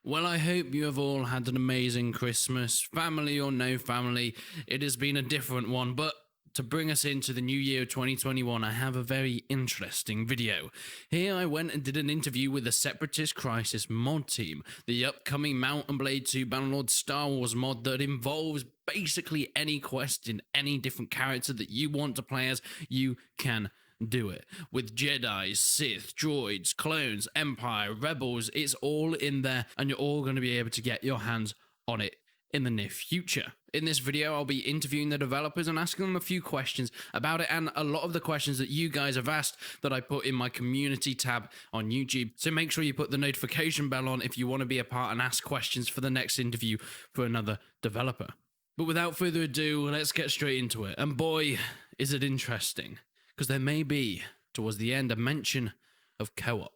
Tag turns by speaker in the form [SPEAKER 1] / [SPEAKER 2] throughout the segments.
[SPEAKER 1] Well, I hope you have all had an amazing Christmas, family or no family. It has been a different one, but to bring us into the new year 2021, I have a very interesting video. Here I went and did an interview with the Separatist Crisis mod team, the upcoming Mount & Blade 2 Bannerlord Star Wars mod that involves basically any quest in any different character that you want to play as. You can do it with Jedi, Sith, droids, clones, Empire, Rebels. It's all in there, and you're all going to be able to get your hands on it in the near future. In this video, I'll be interviewing the developers and asking them a few questions about it, and a lot of the questions that you guys have asked that I put in my community tab on YouTube. So make sure you put the notification bell on if you want to be a part and ask questions for the next interview for another developer. But without further ado, let's get straight into it. And boy, is it interesting, because there may be, towards the end, a mention of co-op.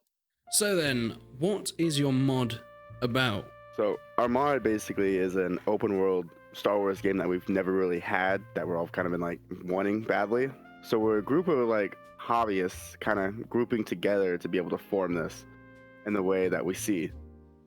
[SPEAKER 1] So then, what is your mod about?
[SPEAKER 2] So our mod basically is an open world Star Wars game that we've never really had, that we're all kind of been like wanting badly. So we're a group of like hobbyists kind of grouping together to be able to form this in the way that we see.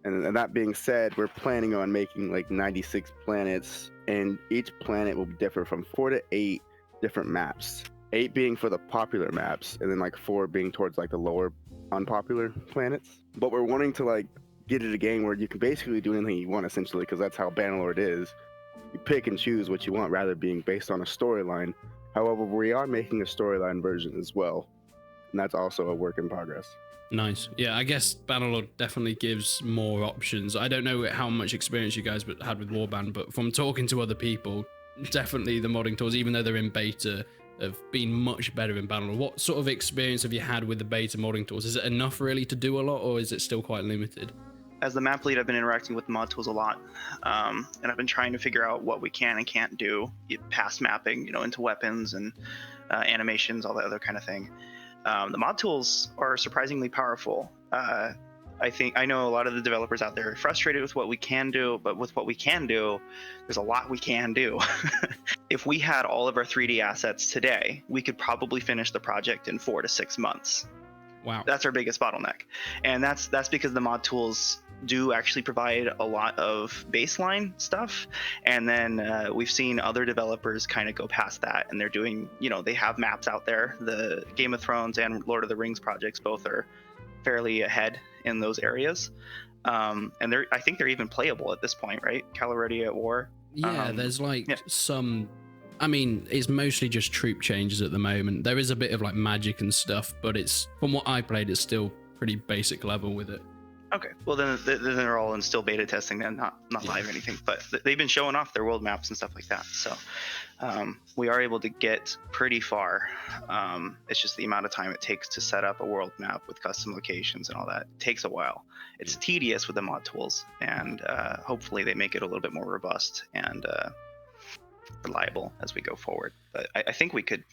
[SPEAKER 2] And that being said, we're planning on making like 96 planets, and each planet will differ from 4 to 8 different maps. 8 being for the popular maps, and then like 4 being towards like the lower unpopular planets. But we're wanting to like get it a game where you can basically do anything you want, essentially, because that's how Bannerlord is. You pick and choose what you want rather being based on a storyline. However, we are making a storyline version as well, and that's also a work in progress.
[SPEAKER 1] Nice. Yeah, I guess Bannerlord definitely gives more options. I don't know how much experience you guys had with warband, but from talking to other people, definitely the modding tools, even though they're in beta, have been much better in Bannerlord. What sort of experience have you had with the beta modding tools? Is it enough really to do a lot, or is it still quite limited?
[SPEAKER 3] As the map lead, I've been interacting with the mod tools a lot, and I've been trying to figure out what we can and can't do past mapping, into weapons and animations, all that other kind of thing. The mod tools are surprisingly powerful. I know a lot of the developers out there are frustrated with what we can do, but with what we can do, there's a lot we can do. If we had all of our 3D assets today, we could probably finish the project in 4 to 6 months.
[SPEAKER 1] Wow.
[SPEAKER 3] That's our biggest bottleneck. And that's because the mod tools do actually provide a lot of baseline stuff. And then we've seen other developers kind of go past that, and they're doing, they have maps out there. The Game of Thrones and Lord of the Rings projects both are fairly ahead in those areas. And I think they're even playable at this point, right? Caloredia at War.
[SPEAKER 1] Yeah, there's some, I mean, it's mostly just troop changes at the moment. There is a bit of like magic and stuff, but it's, from what I played, it's still pretty basic level with it.
[SPEAKER 3] Okay, well then they're all in still beta testing, then not live or anything, but they've been showing off their world maps and stuff like that. So we are able to get pretty far. It's just the amount of time it takes to set up a world map with custom locations and all that. It takes a while. It's tedious with the mod tools, and hopefully they make it a little bit more robust and reliable as we go forward. But I think we could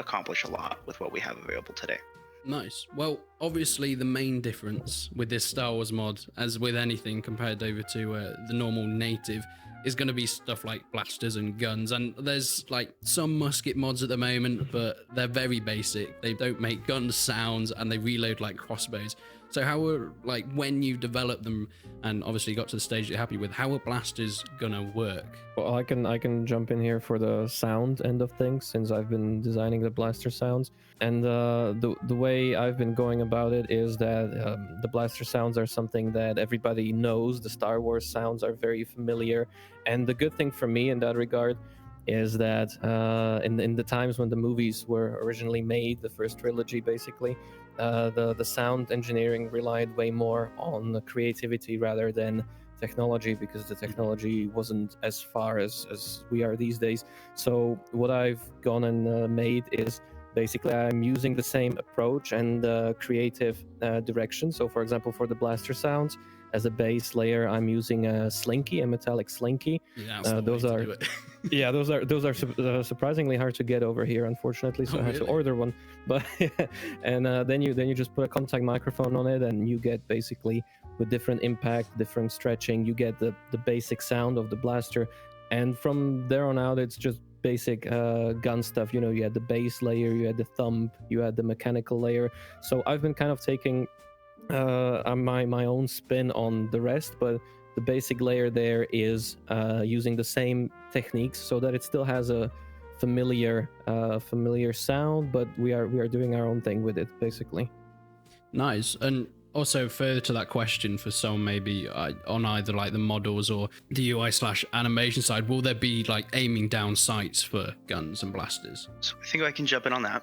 [SPEAKER 3] accomplish a lot with what we have available today.
[SPEAKER 1] Nice. Well, obviously the main difference with this Star Wars mod, as with anything compared over to the normal native, is going to be stuff like blasters and guns. And there's like some musket mods at the moment, but they're very basic. They don't make gun sounds, and they reload like crossbows. So how are, like, when you develop them and obviously got to the stage you're happy with, how are blasters gonna work?
[SPEAKER 4] Well, I can jump in here for the sound end of things, since I've been designing the blaster sounds. And the way I've been going about it is that the blaster sounds are something that everybody knows. The Star Wars sounds are very familiar. And the good thing for me in that regard is that in the times when the movies were originally made, the first trilogy basically, the sound engineering relied way more on the creativity rather than technology, because the technology wasn't as far as we are these days. So what I've gone and made is basically I'm using the same approach and creative direction. So for example, for the blaster sounds, as a base layer, I'm using a slinky, a metallic slinky.
[SPEAKER 1] Yeah,
[SPEAKER 4] those are yeah, those are surprisingly hard to get over here, unfortunately. So I had to order one. But and then you just put a contact microphone on it, and you get basically, with different impact, different stretching, you get the basic sound of the blaster. And from there on out, it's just basic gun stuff. You had the base layer, you had the thumb, you had the mechanical layer. So I've been kind of taking my own spin on the rest, but the basic layer there is using the same techniques so that it still has a familiar sound, but we are doing our own thing with it basically.
[SPEAKER 1] Nice. And also further to that question, for someone maybe on either like the models or the UI/animation side, will there be like aiming down sights for guns and blasters?
[SPEAKER 3] So I think I can jump in on that.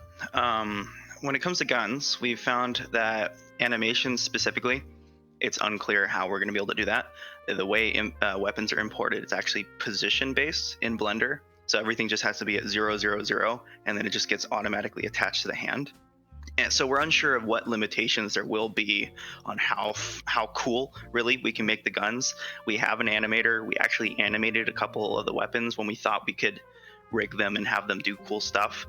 [SPEAKER 3] When it comes to guns, we've found that animations specifically, it's unclear how we're going to be able to do that. The way weapons are imported, it's actually position based in Blender. So everything just has to be at 0, 0, 0, and then it just gets automatically attached to the hand. And so we're unsure of what limitations there will be on how cool really we can make the guns. We have an animator. We actually animated a couple of the weapons when we thought we could rig them and have them do cool stuff.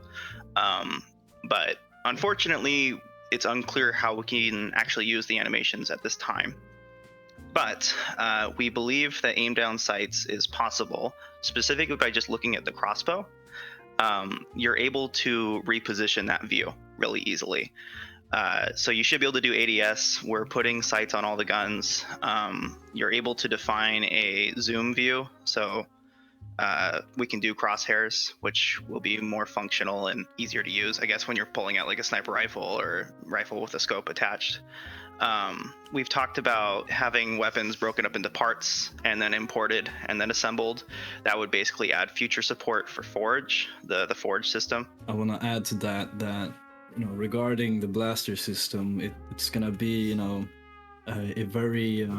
[SPEAKER 3] But unfortunately, it's unclear how we can actually use the animations at this time. But we believe that aim down sights is possible, specifically by just looking at the crossbow. You're able to reposition that view really easily. So you should be able to do ADS. We're putting sights on all the guns. You're able to define a zoom view. So we can do crosshairs, which will be more functional and easier to use, I guess, when you're pulling out like a sniper rifle or rifle with a scope attached. We've talked about having weapons broken up into parts and then imported and then assembled. That would basically add future support for Forge, the Forge system.
[SPEAKER 5] I want to add to that regarding the blaster system, it's gonna be a very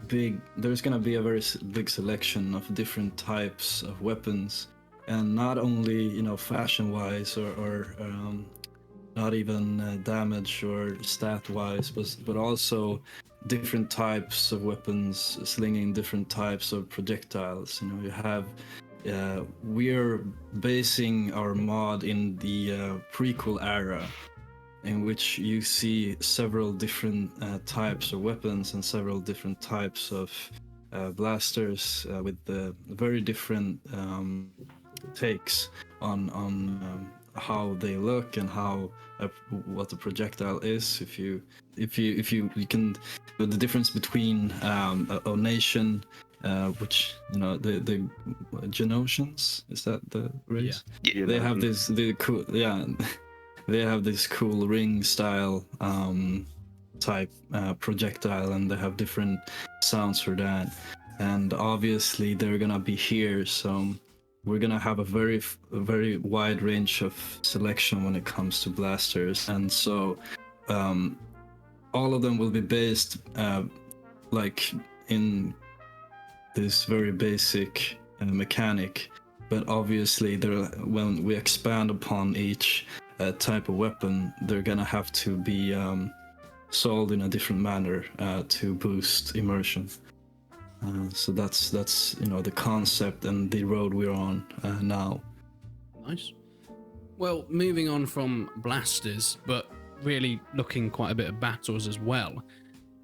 [SPEAKER 5] big. There's gonna be a very big selection of different types of weapons, and not only fashion-wise or not even damage or stat-wise, but also different types of weapons slinging different types of projectiles. You have, we're basing our mod in the prequel era, in which you see several different types of weapons and several different types of blasters with the very different takes on how they look and how what the projectile is. If you can, the difference between a nation, which the Genosians, is that the race?
[SPEAKER 3] Yeah.
[SPEAKER 5] They have this cool they have this cool ring style type projectile, and they have different sounds for that. And obviously they're gonna be here, so we're gonna have a very wide range of selection when it comes to blasters. And so all of them will be based like in this very basic mechanic, but obviously when we expand upon each type of weapon, they're gonna have to be solved in a different manner to boost immersion. So that's the concept and the road we're on now.
[SPEAKER 1] Nice. Well, moving on from blasters, but really looking quite a bit at battles as well.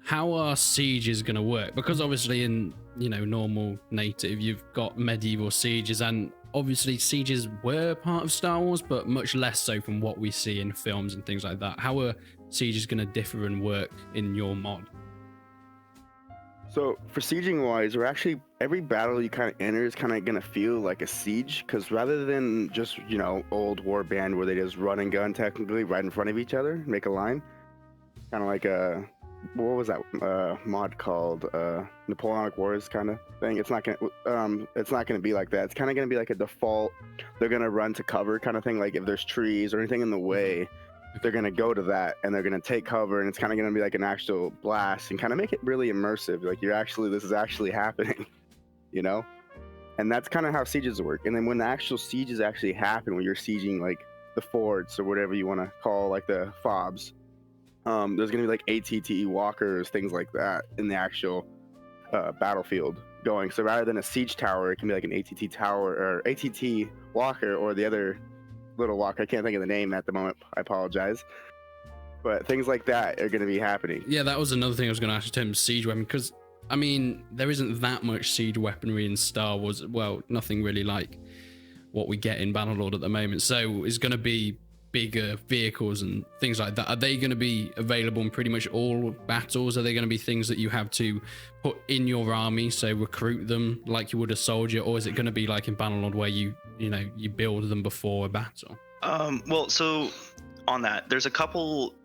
[SPEAKER 1] How are sieges going to work? Because obviously in normal native, you've got medieval sieges, and obviously sieges were part of Star Wars, but much less so from what we see in films and things like that. How are sieges going to differ and work in your mod?
[SPEAKER 2] So for sieging wise, we're actually, every battle you kind of enter is kind of going to feel like a siege, because rather than just, old warband where they just run and gun technically right in front of each other, make a line, kind of like a, what was that mod called? Napoleonic Wars kind of thing. It's not gonna be like that. It's kind of gonna be like a default. They're gonna run to cover kind of thing. Like if there's trees or anything in the way, they're gonna go to that and they're gonna take cover, and it's kind of gonna be like an actual blast and kind of make it really immersive. Like this is actually happening, And that's kind of how sieges work. And then when the actual sieges actually happen, when you're sieging like the forts or whatever you want to call like the fobs, there's gonna be like ATT walkers, things like that in the actual battlefield going. So rather than a siege tower, it can be like an ATT tower or ATT walker, or the other little walker. I can't think of the name at the moment. I apologize. But things like that are going to be happening.
[SPEAKER 1] Yeah, that was another thing I was going to ask in terms of siege weapon, because I mean, there isn't that much siege weaponry in Star Wars. Well, nothing really like what we get in Bannerlord at the moment. So it's going to be bigger vehicles and things like that, are they going to be available in pretty much all battles? Are they going to be things that you have to put in your army, so recruit them like you would a soldier, or is it going to be like in Bannerlord where you build them before a battle?
[SPEAKER 3] Well, so on that, there's a couple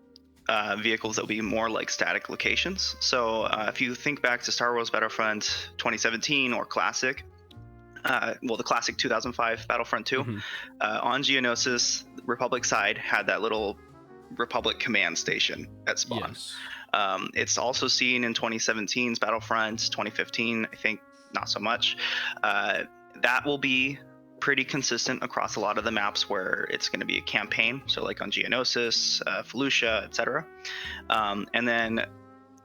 [SPEAKER 3] vehicles that will be more like static locations. So if you think back to Star Wars Battlefront 2017 or Classic, the Classic 2005 Battlefront 2, on Geonosis, the Republic side had that little Republic command station at spawn.
[SPEAKER 1] Yes.
[SPEAKER 3] It's also seen in 2017's Battlefront, 2015, I think not so much. That will be pretty consistent across a lot of the maps where it's going to be a campaign, so like on Geonosis, Felucia, etc. And then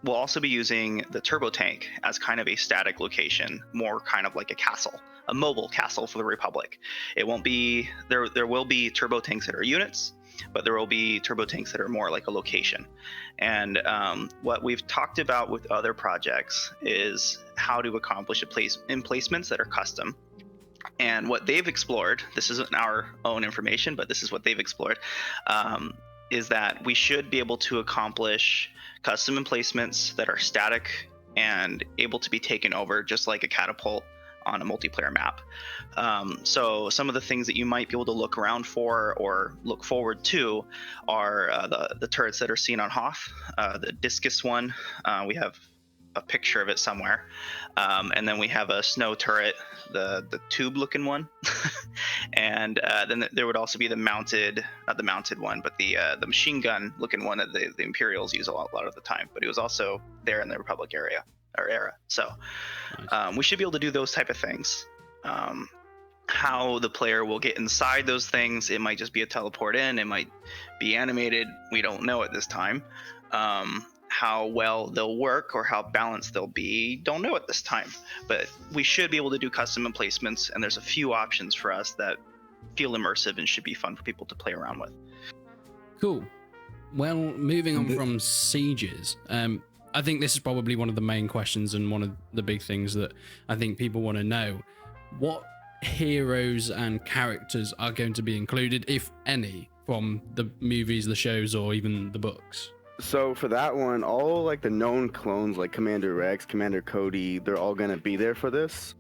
[SPEAKER 3] we'll also be using the turbo tank as kind of a static location, more kind of like a castle, a mobile castle for the Republic. It won't be there will be turbo tanks that are units, but there will be turbo tanks that are more like a location. And what we've talked about with other projects is how to accomplish emplacements that are custom. And what they've explored, this isn't our own information, but this is what they've explored, is that we should be able to accomplish custom emplacements that are static and able to be taken over just like a catapult on a multiplayer map. So some of the things that you might be able to look around for or look forward to are the turrets that are seen on Hoth, the discus one. We have a picture of it somewhere, and then we have a snow turret, the tube looking one, and then there would also be the mounted, not the mounted one, but the machine gun looking one that the Imperials use a lot of the time, but it was also there in the Republic era. So
[SPEAKER 1] Nice.
[SPEAKER 3] we should be able to do those type of things. How the player will get inside those things, it might just be a teleport in, it might be animated, we don't know at this time. How well they'll work or how balanced they'll be, don't know at this time, but we should be able to do custom emplacements, and there's a few options for us that feel immersive and should be fun for people to play around with.
[SPEAKER 1] Cool. Well, moving on from sieges, I think this is probably one of the main questions and one of the big things that I think people want to know. What heroes and characters are going to be included, if any, from the movies, the shows, or even the books?
[SPEAKER 2] So for that one, all like the known clones like Commander Rex, Commander Cody, they're all gonna be there for this.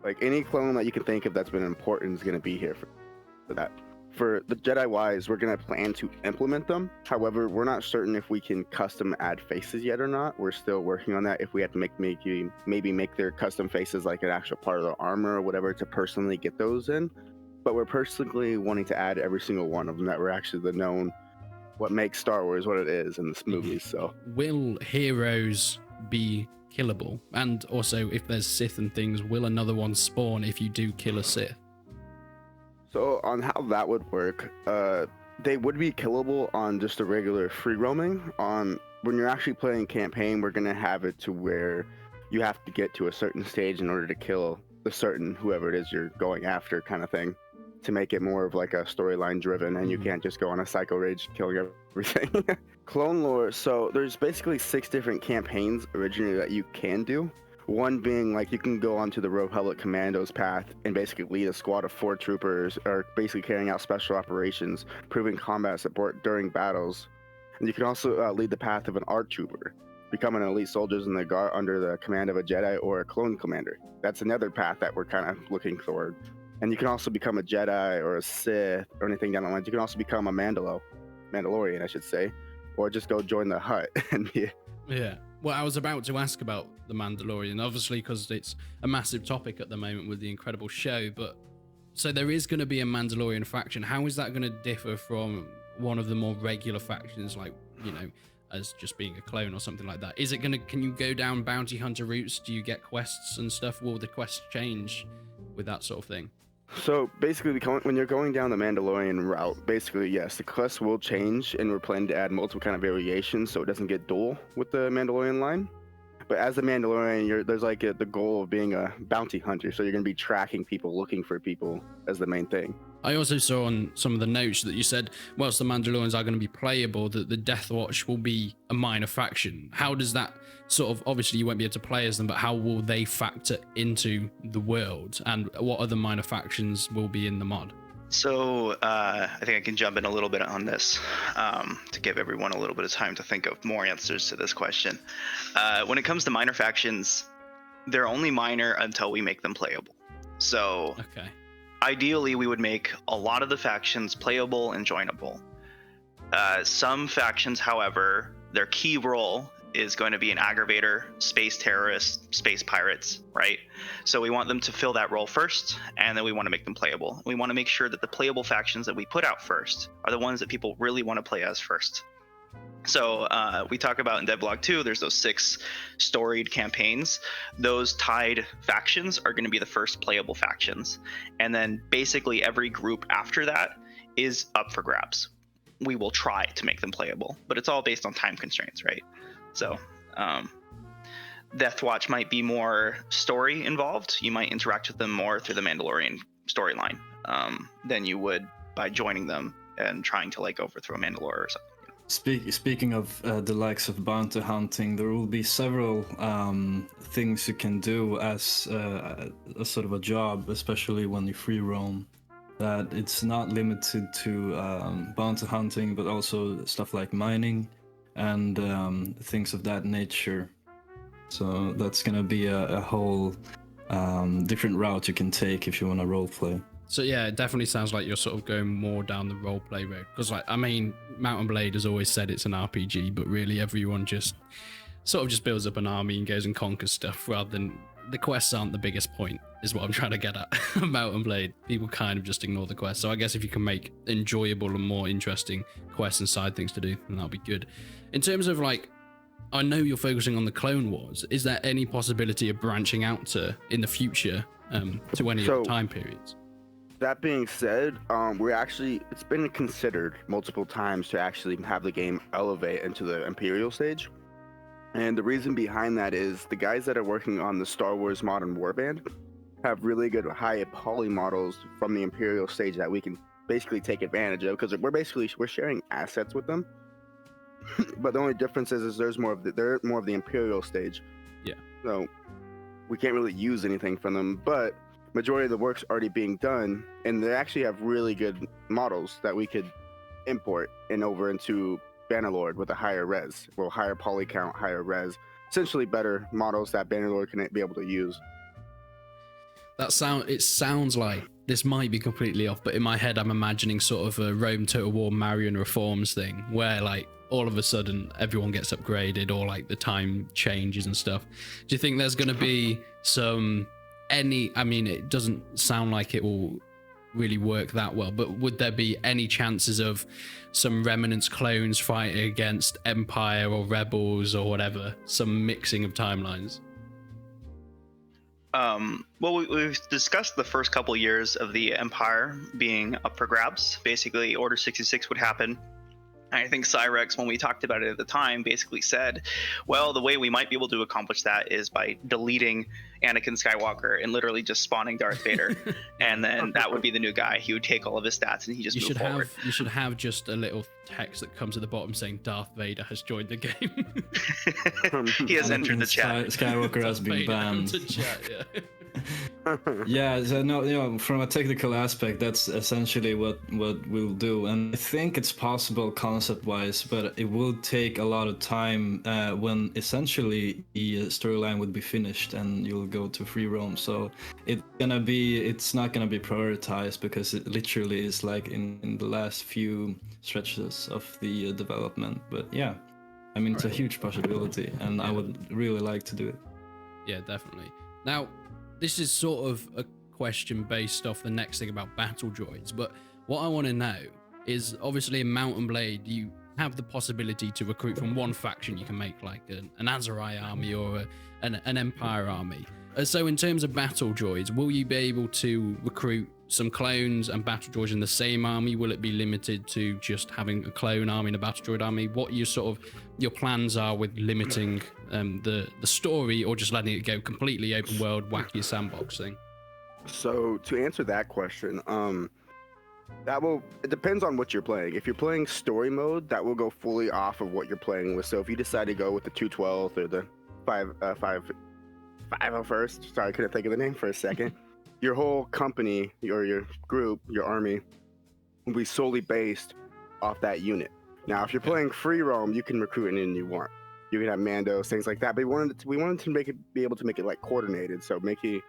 [SPEAKER 2] Like any clone that you can think of that's been important is gonna be here for that. For the Jedi wise, we're gonna plan to implement them. However, we're not certain if we can custom add faces yet or not. We're still working on that. If we have to maybe make their custom faces like an actual part of their armor or whatever to personally get those in. But we're personally wanting to add every single one of them that were actually the known, what makes Star Wars what it is in this movie. So
[SPEAKER 1] will heroes be killable? And also, if there's Sith and things, will another one spawn if you do kill a Sith?
[SPEAKER 2] So on how that would work, they would be killable on just a regular free roaming. On when you're actually playing campaign, we're gonna have it to where you have to get to a certain stage in order to kill the certain whoever it is you're going after, kind of thing, to make it more of like a storyline driven, and you can't just go on a psycho rage killing everything. Clone lore. So there's basically 6 different campaigns originally that you can do. One being like you can go onto the Republic Commandos path and basically lead a squad of 4 troopers, or basically carrying out special operations, proving combat support during battles. And you can also lead the path of an ARC trooper, become an elite soldiers in the guard under the command of a Jedi or a clone commander. That's another path that we're kind of looking toward. And you can also become a Jedi or a Sith or anything down the line. You can also become a Mandalorian, I should say, or just go join the Hut and be.
[SPEAKER 1] Yeah. Well, I was about to ask about the Mandalorian, obviously, because it's a massive topic at the moment with the incredible show. But so there is going to be a Mandalorian faction. How is that going to differ from one of the more regular factions, like, as just being a clone or something like that? Is it going to, can you go down bounty hunter routes? Do you get quests and stuff? Will the quests change with that sort of thing?
[SPEAKER 2] So basically, when you're going down the Mandalorian route, basically, yes, the quests will change, and we're planning to add multiple kind of variations so it doesn't get dual with the Mandalorian line. But as a Mandalorian, there's like the goal of being a bounty hunter, so you're going to be tracking people, looking for people as the main thing.
[SPEAKER 1] I also saw on some of the notes that you said, whilst the Mandalorians are going to be playable, that the Death Watch will be a minor faction. How does that sort of, obviously you won't be able to play as them, but how will they factor into the world? And what other minor factions will be in the mod?
[SPEAKER 3] So I think I can jump in a little bit on this to give everyone a little bit of time to think of more answers to this question. When it comes to minor factions, they're only minor until we make them playable. So
[SPEAKER 1] Okay.
[SPEAKER 3] ideally, we would make a lot of the factions playable and joinable. Some factions, however, their key role is going to be an aggravator, space terrorist, space pirates, right? So we want them to fill that role first, and then we want to make them playable. We want to make sure that the playable factions that we put out first are the ones that people really want to play as first. So we talk about in Devlog 2, there's those 6 storied campaigns. Those tied factions are going to be the first playable factions. And then basically every group after that is up for grabs. We will try to make them playable, but it's all based on time constraints, right? So Deathwatch might be more story involved. You might interact with them more through the Mandalorian storyline than you would by joining them and trying to like overthrow Mandalore or something.
[SPEAKER 5] Speaking of the likes of bounty hunting, there will be several things you can do as a sort of a job, especially when you free roam. That it's not limited to bounty hunting, but also stuff like mining and things of that nature. So that's gonna be a whole different route you can take if you want to roleplay.
[SPEAKER 1] So yeah, it definitely sounds like you're sort of going more down the roleplay road. Because like, I mean, Mount and Blade has always said it's an RPG, but really everyone just sort of just builds up an army and goes and conquers stuff rather than the quests aren't the biggest point, is what I'm trying to get at. Mount and Blade, people kind of just ignore the quests. So I guess if you can make enjoyable and more interesting quests and side things to do, then that'll be good. In terms of like, I know you're focusing on the Clone Wars. Is there any possibility of branching out to in the future to any other time periods?
[SPEAKER 2] That being said, it's been considered multiple times to actually have the game elevate into the Imperial stage. And the reason behind that is the guys that are working on the Star Wars Modern Warband have really good high poly models from the Imperial stage that we can basically take advantage of, because we're sharing assets with them. But the only difference is they're more of the Imperial stage.
[SPEAKER 1] Yeah. So
[SPEAKER 2] we can't really use anything from them, but majority of the work's already being done, and they actually have really good models that we could import over into Bannerlord with a higher res, higher poly count, higher res, essentially better models that Bannerlord can be able to use.
[SPEAKER 1] It sounds like this might be completely off, but in my head I'm imagining sort of a Rome Total War Marion Reforms thing, where like all of a sudden everyone gets upgraded or like the time changes and stuff. Do you think there's going to be I mean, it doesn't sound like it will really work that well, but would there be any chances of some Remnants clones fighting against Empire or Rebels or whatever, some mixing of timelines?
[SPEAKER 3] Well, we've discussed the first couple years of the Empire being up for grabs. Basically, Order 66 would happen. I think Cyrex, when we talked about it at the time, basically said, well, the way we might be able to accomplish that is by deleting Anakin Skywalker and literally just spawning Darth Vader. And then that would be the new guy. He would take all of his stats and he just move forward.
[SPEAKER 1] You should have just a little text that comes at the bottom saying Darth Vader has joined the game.
[SPEAKER 3] He has entered the chat.
[SPEAKER 5] Skywalker has been banned. Yeah, so no, from a technical aspect, that's essentially what we'll do, and I think it's possible concept-wise, but it will take a lot of time when essentially the storyline would be finished and you'll go to free roam. So it's not gonna be prioritized because it literally is like in the last few stretches of the development. But yeah, I mean, it's a huge possibility, and I would really like to do it.
[SPEAKER 1] Yeah, definitely. Now, this is sort of a question based off the next thing about battle droids, but what I want to know is, obviously in Mount and Blade you have the possibility to recruit from one faction. You can make like an Azerai army or an Empire army. So in terms of battle droids, will you be able to recruit some clones and battle droids in the same army? Will it be limited to just having a clone army and a battle droid army? What your plans are with limiting the story, or just letting it go completely open world, wacky sandbox thing?
[SPEAKER 2] So to answer that question, it depends on what you're playing. If you're playing story mode, that will go fully off of what you're playing with. So if you decide to go with the 212th or the 501st, sorry, I couldn't think of the name for a second. Your whole company, your group, your army will be solely based off that unit. Now, if you're playing free roam, you can recruit anyone you want. You can have Mandos, things like that. But we wanted to be able to make it like coordinated, so make you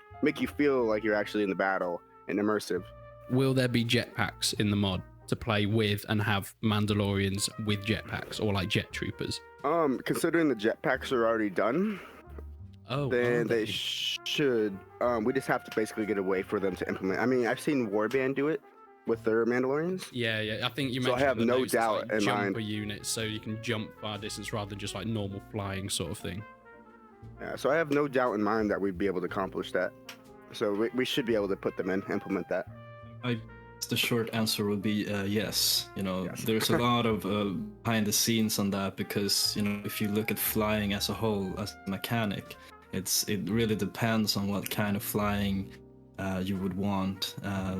[SPEAKER 2] feel like you're actually in the battle and immersive.
[SPEAKER 1] Will there be jetpacks in the mod to play with and have Mandalorians with jetpacks or like jet troopers?
[SPEAKER 2] Considering the jetpacks are already done, then they should. We just have to basically get a way for them to implement. I mean, I've seen Warband do it with their Mandalorians.
[SPEAKER 1] Yeah. I think you
[SPEAKER 2] So I
[SPEAKER 1] mentioned
[SPEAKER 2] have
[SPEAKER 1] the
[SPEAKER 2] no
[SPEAKER 1] notes,
[SPEAKER 2] doubt
[SPEAKER 1] like
[SPEAKER 2] in
[SPEAKER 1] jumper
[SPEAKER 2] mind.
[SPEAKER 1] units, so you can jump far distance rather than just like normal flying sort of thing.
[SPEAKER 2] Yeah, so I have no doubt in mind that we'd be able to accomplish that. So we should be able to put them in, implement that.
[SPEAKER 5] The short answer would be yes.
[SPEAKER 2] Yes.
[SPEAKER 5] There's a lot of behind the scenes on that, because if you look at flying as a whole, as a mechanic, it really depends on what kind of flying you would want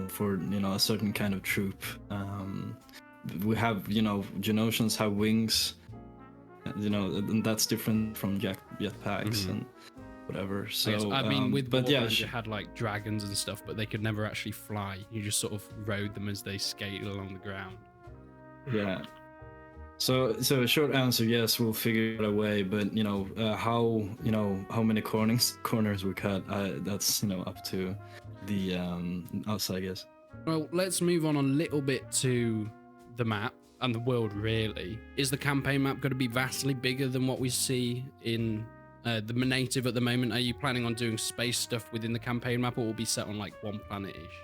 [SPEAKER 5] for a certain kind of troop. We have Genosians have wings, and that's different from jetpacks and whatever. So
[SPEAKER 1] I mean, with
[SPEAKER 5] but
[SPEAKER 1] Warband, you had like dragons and stuff, but they could never actually fly. You just sort of rode them as they skated along the ground.
[SPEAKER 5] Yeah. So a short answer, yes, we'll figure it a way, but how many corners we cut, that's up to the us, I guess.
[SPEAKER 1] Well, let's move on a little bit to the map and the world. Really, is the campaign map going to be vastly bigger than what we see in the native at the moment? Are you planning on doing space stuff within the campaign map, or will it be set on like one planet-ish?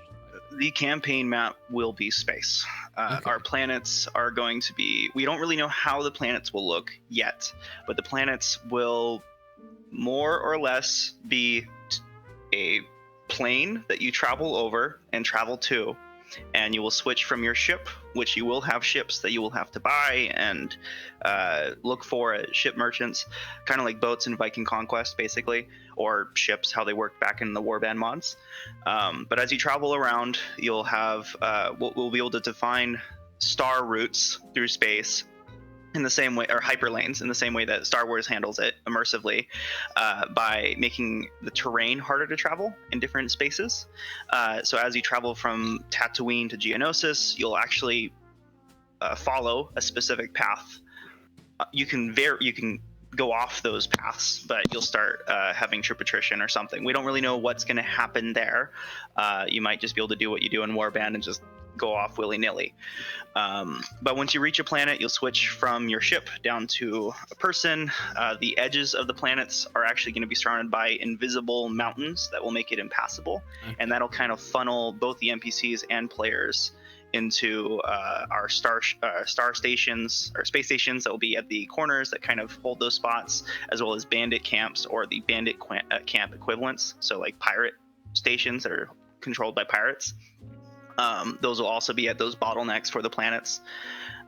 [SPEAKER 3] The campaign map will be space.
[SPEAKER 1] Okay.
[SPEAKER 3] Our planets are going to be, we don't really know how the planets will look yet, but the planets will more or less be a plane that you travel over and travel to, and you will switch from your ship, which you will have ships that you will have to buy and look for at ship merchants, kind of like boats in Viking Conquest, basically, or ships, how they work back in the Warband mods. But as you travel around, you'll have, we'll be able to define star routes through space in the same way, or hyperlanes in the same way that Star Wars handles it immersively, by making the terrain harder to travel in different spaces. So as you travel from Tatooine to Geonosis, you'll actually follow a specific path. You can go off those paths, but you'll start having troop attrition or something. We don't really know what's going to happen there. You might just be able to do what you do in Warband and just go off willy-nilly. But once you reach a planet, you'll switch from your ship down to a person. The edges of the planets are actually going to be surrounded by invisible mountains that will make it impassable.
[SPEAKER 1] Okay.
[SPEAKER 3] And that'll kind of funnel both the NPCs and players into our star stations, or space stations that will be at the corners that kind of hold those spots, as well as bandit camps or the bandit camp equivalents. So like pirate stations that are controlled by pirates. Those will also be at those bottlenecks for the planets.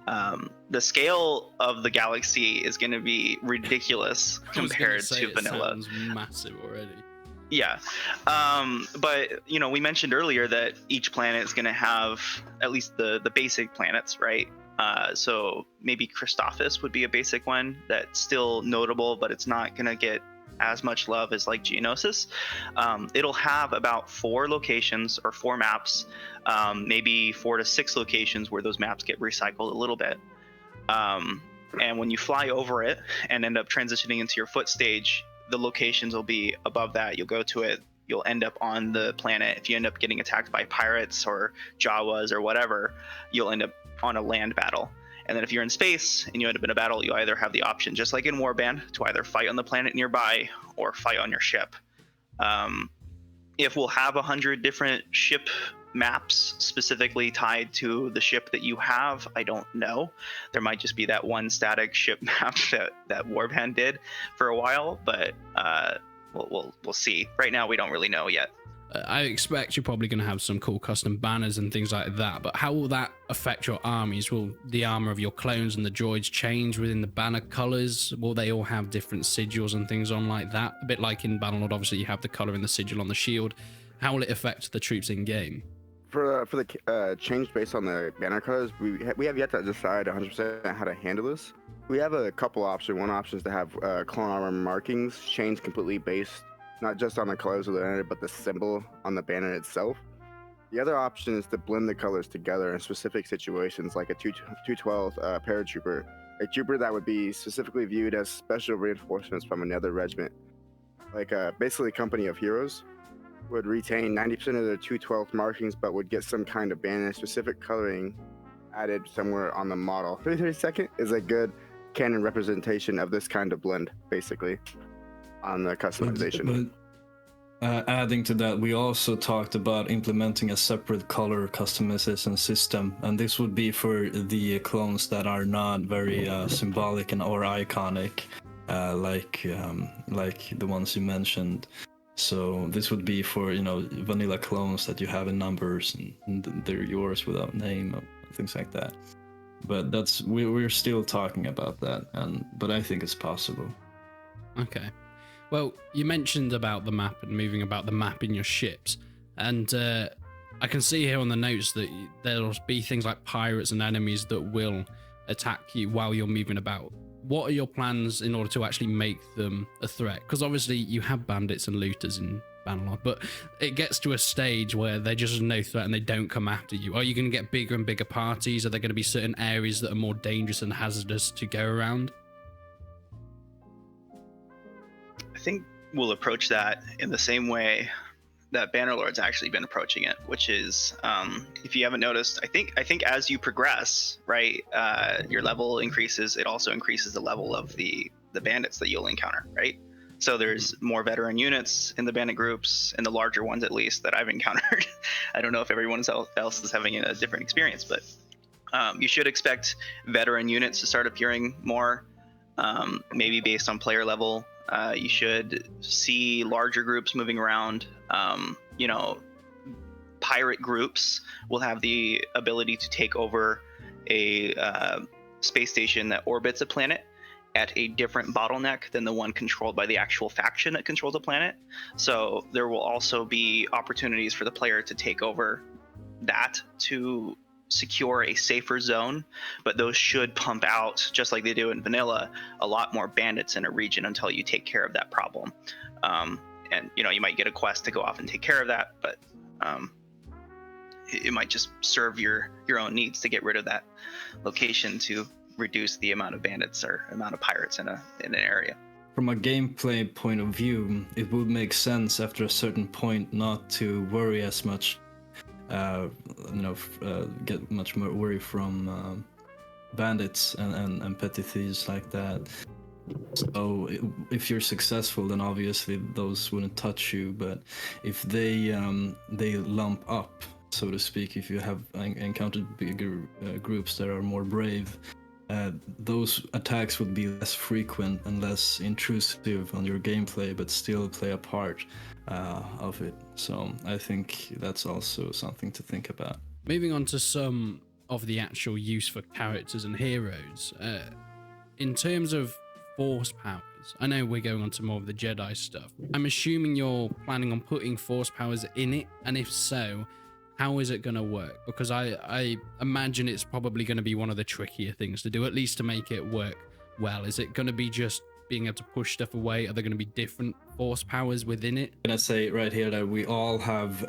[SPEAKER 3] The scale of the galaxy is going to be ridiculous compared to vanilla.
[SPEAKER 1] It sounds massive already.
[SPEAKER 3] Yeah. But, we mentioned earlier that each planet is going to have at least the basic planets, right? So maybe Christophsis would be a basic one that's still notable, but it's not going to get as much love as like Geonosis. It'll have about 4 locations or 4 maps, maybe 4 to 6 locations where those maps get recycled a little bit. And when you fly over it and end up transitioning into your foot stage, the locations will be above that. You'll go to it, you'll end up on the planet. If you end up getting attacked by pirates or Jawas or whatever, you'll end up on a land battle. And then if you're in space and you end up in a battle, you either have the option, just like in Warband, to either fight on the planet nearby or fight on your ship. If we'll have 100 different ship maps specifically tied to the ship that you have, I don't know. There might just be that one static ship map that Warband did for a while, but we'll see. Right now, we don't really know yet.
[SPEAKER 1] I expect you're probably going to have some cool custom banners and things like that, but how will that affect your armies? Will the armor of your clones and the droids change within the banner colors? Will they all have different sigils and things on like that? A bit like in Bannerlord, obviously you have the color and the sigil on the shield. How will it affect the troops in game?
[SPEAKER 2] For the change based on the banner colors, we have yet to decide 100% how to handle this. We have a couple options. One option is to have clone armor markings change completely based not just on the colors of the banner, but the symbol on the banner itself. The other option is to blend the colors together in specific situations, like a 212 paratrooper, a trooper that would be specifically viewed as special reinforcements from another regiment, like basically a company of heroes, would retain 90% of their 212 markings, but would get some kind of band specific coloring added somewhere on the model. 332nd is a good canon representation of this kind of blend, basically, on the customization.
[SPEAKER 5] But adding to that, we also talked about implementing a separate color customization system, and this would be for the clones that are not very symbolic and or iconic, like the ones you mentioned. So this would be for vanilla clones that you have in numbers and they're yours without name and things like that. But we're still talking about that, but I think it's possible.
[SPEAKER 1] Okay. Well, you mentioned about the map and moving about the map in your ships, and I can see here on the notes that there'll be things like pirates and enemies that will attack you while you're moving about. What are your plans in order to actually make them a threat? Because obviously you have bandits and looters in Bannerlord, but it gets to a stage where they're just no threat and they don't come after you. Are you going to get bigger and bigger parties? Are there going to be certain areas that are more dangerous and hazardous to go around?
[SPEAKER 3] I think we'll approach that in the same way that Bannerlord's actually been approaching it, which is, if you haven't noticed, I think as you progress, right, your level increases. It also increases the level of the bandits that you'll encounter, right? So there's more veteran units in the bandit groups, in the larger ones at least that I've encountered. I don't know if everyone else is having a different experience, but you should expect veteran units to start appearing more, maybe based on player level. You should see larger groups moving around. Pirate groups will have the ability to take over a space station that orbits a planet at a different bottleneck than the one controlled by the actual faction that controls the planet. So there will also be opportunities for the player to take over that to secure a safer zone, but those should pump out, just like they do in vanilla, a lot more bandits in a region until you take care of that problem. And you might get a quest to go off and take care of that, but it might just serve your own needs to get rid of that location to reduce the amount of bandits or amount of pirates in an area.
[SPEAKER 5] From a gameplay point of view, it would make sense after a certain point not to worry as much, get much more worry from bandits and petty thieves like that. So if you're successful, then obviously those wouldn't touch you. But if they lump up, so to speak, if you have encountered bigger groups that are more brave, those attacks would be less frequent and less intrusive on your gameplay, but still play a part of it. So I think that's also something to think about.
[SPEAKER 1] Moving on to some of the actual use for characters and heroes. In terms of force powers, I know we're going on to more of the Jedi stuff. I'm assuming you're planning on putting force powers in it, and if so, how is it going to work? Because I imagine it's probably going to be one of the trickier things to do, at least to make it work well. Is it going to be just being able to push stuff away? Are there going to be different force powers within it?
[SPEAKER 5] I'm gonna say right here that we all have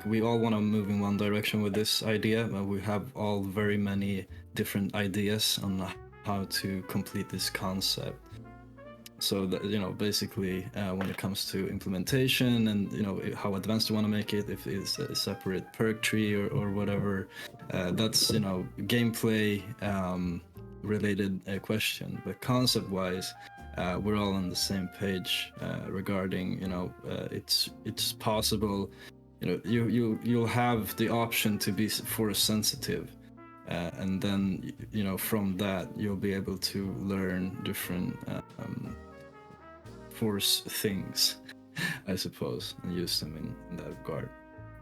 [SPEAKER 5] we all want to move in one direction with this idea, but we have all very many different ideas on how to complete this concept. So that, basically when it comes to implementation and how advanced you want to make it, if it's a separate perk tree or whatever, that's gameplay related question. But concept wise, we're all on the same page regarding it's possible. You'll have the option to be force sensitive. And then from that you'll be able to learn different force things, I suppose, and use them in that regard.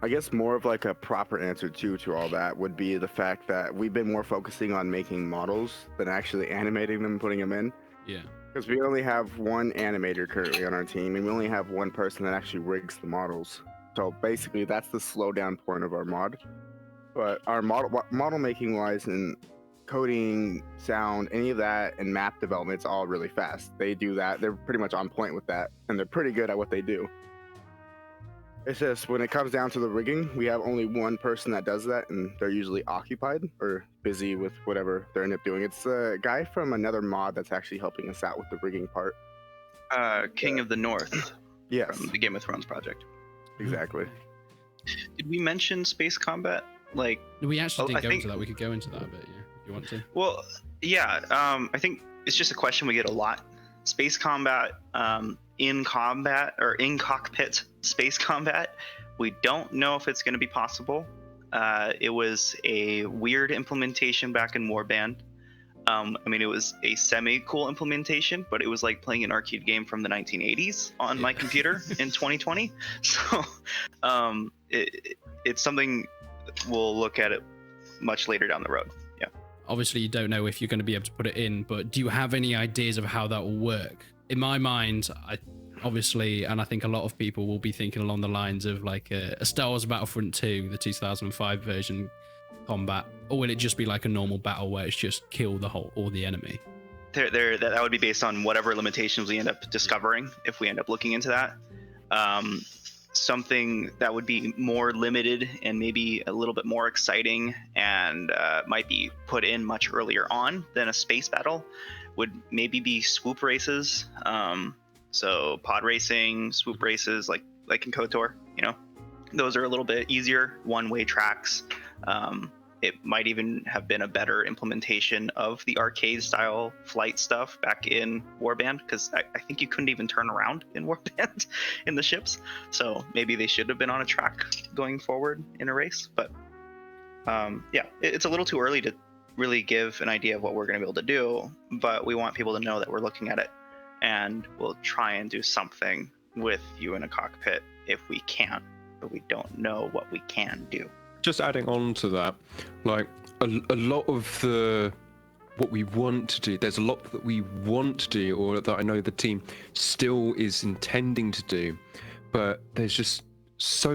[SPEAKER 2] I guess more of like a proper answer to all that would be the fact that we've been more focusing on making models than actually animating them and putting them in.
[SPEAKER 1] Yeah.
[SPEAKER 2] Because we only have one animator currently on our team, and we only have one person that actually rigs the models. So basically that's the slowdown point of our mod. But our model making wise and coding, sound, any of that, and map development, it's all really fast. They do that. They're pretty much on point with that, and they're pretty good at what they do. It's just when it comes down to the rigging, we have only one person that does that, and they're usually occupied or busy with whatever they end up doing. It's a guy from another mod that's actually helping us out with the rigging part.
[SPEAKER 3] King of the North
[SPEAKER 2] Yes,
[SPEAKER 3] from the Game of Thrones project.
[SPEAKER 2] exactly.
[SPEAKER 3] Did we mention space combat? Like,
[SPEAKER 1] We actually
[SPEAKER 3] Oh, I
[SPEAKER 1] didn't go
[SPEAKER 3] think-
[SPEAKER 1] into that. We could go into that a bit, yeah, if you want to.
[SPEAKER 3] well, yeah. I think it's just a question we get a lot. Space combat, in combat or in cockpit space combat. We don't know if it's going to be possible. It was a weird implementation back in Warband. I mean, it was a semi-cool implementation, but it was like playing an arcade game from the 1980s on my computer in 2020. So it's something we'll look at it much later down the road. Yeah.
[SPEAKER 1] Obviously, you don't know if you're going to be able to put it in, but do you have any ideas of how that will work? In my mind, obviously, and I think a lot of people will be thinking along the lines of like a Star Wars Battlefront 2, the 2005 version combat, or will it just be like a normal battle where it's just kill all the enemy?
[SPEAKER 3] That would be based on whatever limitations we end up discovering if we end up looking into that. Something that would be more limited and maybe a little bit more exciting and might be put in much earlier on than a space battle would maybe be swoop races. So pod racing, swoop races, like in KOTOR, those are a little bit easier one-way tracks. It might even have been a better implementation of the arcade style flight stuff back in Warband, because I think you couldn't even turn around in Warband in the ships. So maybe they should have been on a track going forward in a race. But yeah, it's a little too early to really give an idea of what we're going to be able to do. But we want people to know that we're looking at it, and we'll try and do something with you in a cockpit if we can. But we don't know what we can do.
[SPEAKER 6] Just adding on to that, like a lot of what we want to do, there's a lot that we want to do, or that I know the team still is intending to do, but there's just so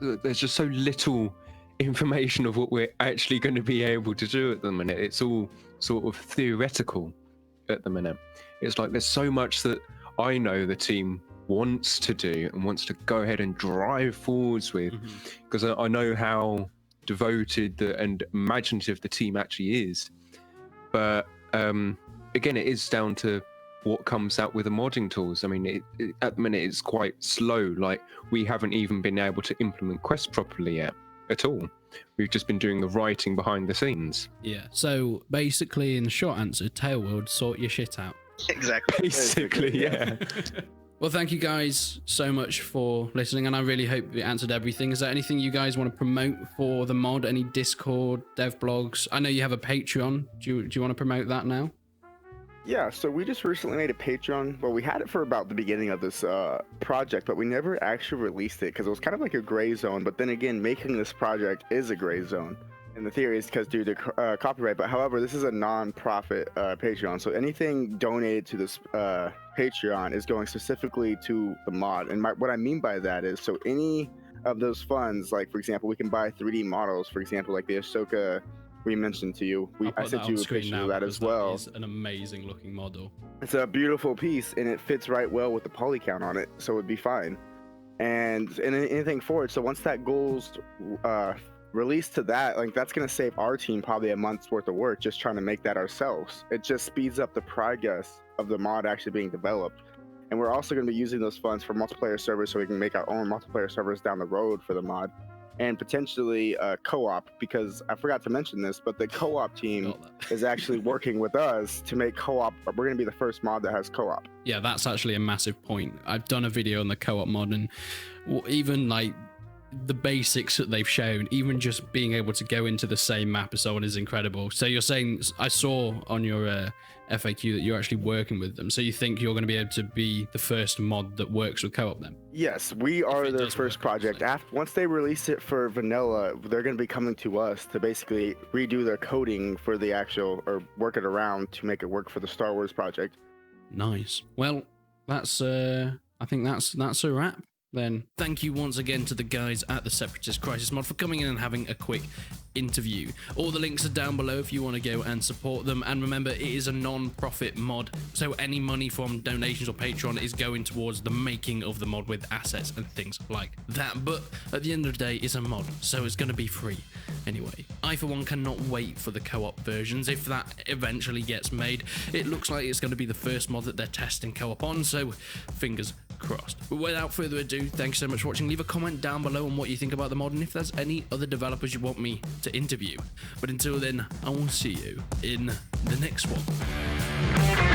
[SPEAKER 6] little information of what we're actually going to be able to do at the minute. It's all sort of theoretical at the minute. It's like there's so much that I know the team wants to do and wants to go ahead and drive forwards with, because I know how devoted and imaginative the team actually is. But again, it is down to what comes out with the modding tools. I mean, at the minute it's quite slow. Like, we haven't even been able to implement quests properly yet at all. We've just been doing the writing behind the scenes.
[SPEAKER 1] Yeah. So basically, in the short answer, Tailworld, sort your shit out.
[SPEAKER 3] Exactly.
[SPEAKER 6] Basically, yeah.
[SPEAKER 1] Well, thank you guys so much for listening, and I really hope we answered everything. Is there anything you guys want to promote for the mod? Any Discord, dev blogs? I know you have a Patreon. Do you want to promote that now?
[SPEAKER 2] Yeah, so we just recently made a Patreon. Well, we had it for about the beginning of this project, but we never actually released it because it was kind of like a gray zone. But then again, making this project is a gray zone. And the theory is because due to copyright. But however, this is a non-profit Patreon. So anything donated to this Patreon is going specifically to the mod. And what I mean by that is, so any of those funds, like, for example, we can buy 3D models, for example, like the Ashoka we mentioned to you. I sent you a picture of that as well.
[SPEAKER 1] That is an amazing looking model.
[SPEAKER 2] It's a beautiful piece, and it fits right well with the poly count on it, so it'd be fine. And anything forward. So once that goal's released to that, like, that's going to save our team probably a month's worth of work just trying to make that ourselves. It just speeds up the progress of the mod actually being developed. And we're also going to be using those funds for multiplayer servers, so we can make our own multiplayer servers down the road for the mod, and potentially co-op, because I forgot to mention this, but the co-op team is actually working with us to make co-op. We're going to be the first mod that has co-op.
[SPEAKER 1] Yeah, that's actually a massive point. I've done a video on the co-op mod, and even like the basics that they've shown, even just being able to go into the same map as someone is incredible. So you're saying, I saw on your FAQ that you're actually working with them. So you think you're going to be able to be the first mod that works with co-op then?
[SPEAKER 2] Yes, we are their first project. Once they release it for vanilla, they're going to be coming to us to basically redo their coding for the actual, or work it around to make it work for the Star Wars project.
[SPEAKER 1] Nice. Well, that's I think that's a wrap then. Thank you once again to the guys at the Separatist Crisis Mod for coming in and having a quick interview. All the links are down below if you want to go and support them. And remember, it is a non-profit mod, so any money from donations or Patreon is going towards the making of the mod with assets and things like that. But at the end of the day, it's a mod, so it's going to be free anyway. I for one cannot wait for the co-op versions if that eventually gets made. It looks like it's going to be the first mod that they're testing co-op on, so fingers crossed. But without further ado, thanks so much for watching. Leave a comment down below on what you think about the mod and if there's any other developers you want me to interview. But until then, I will see you in the next one.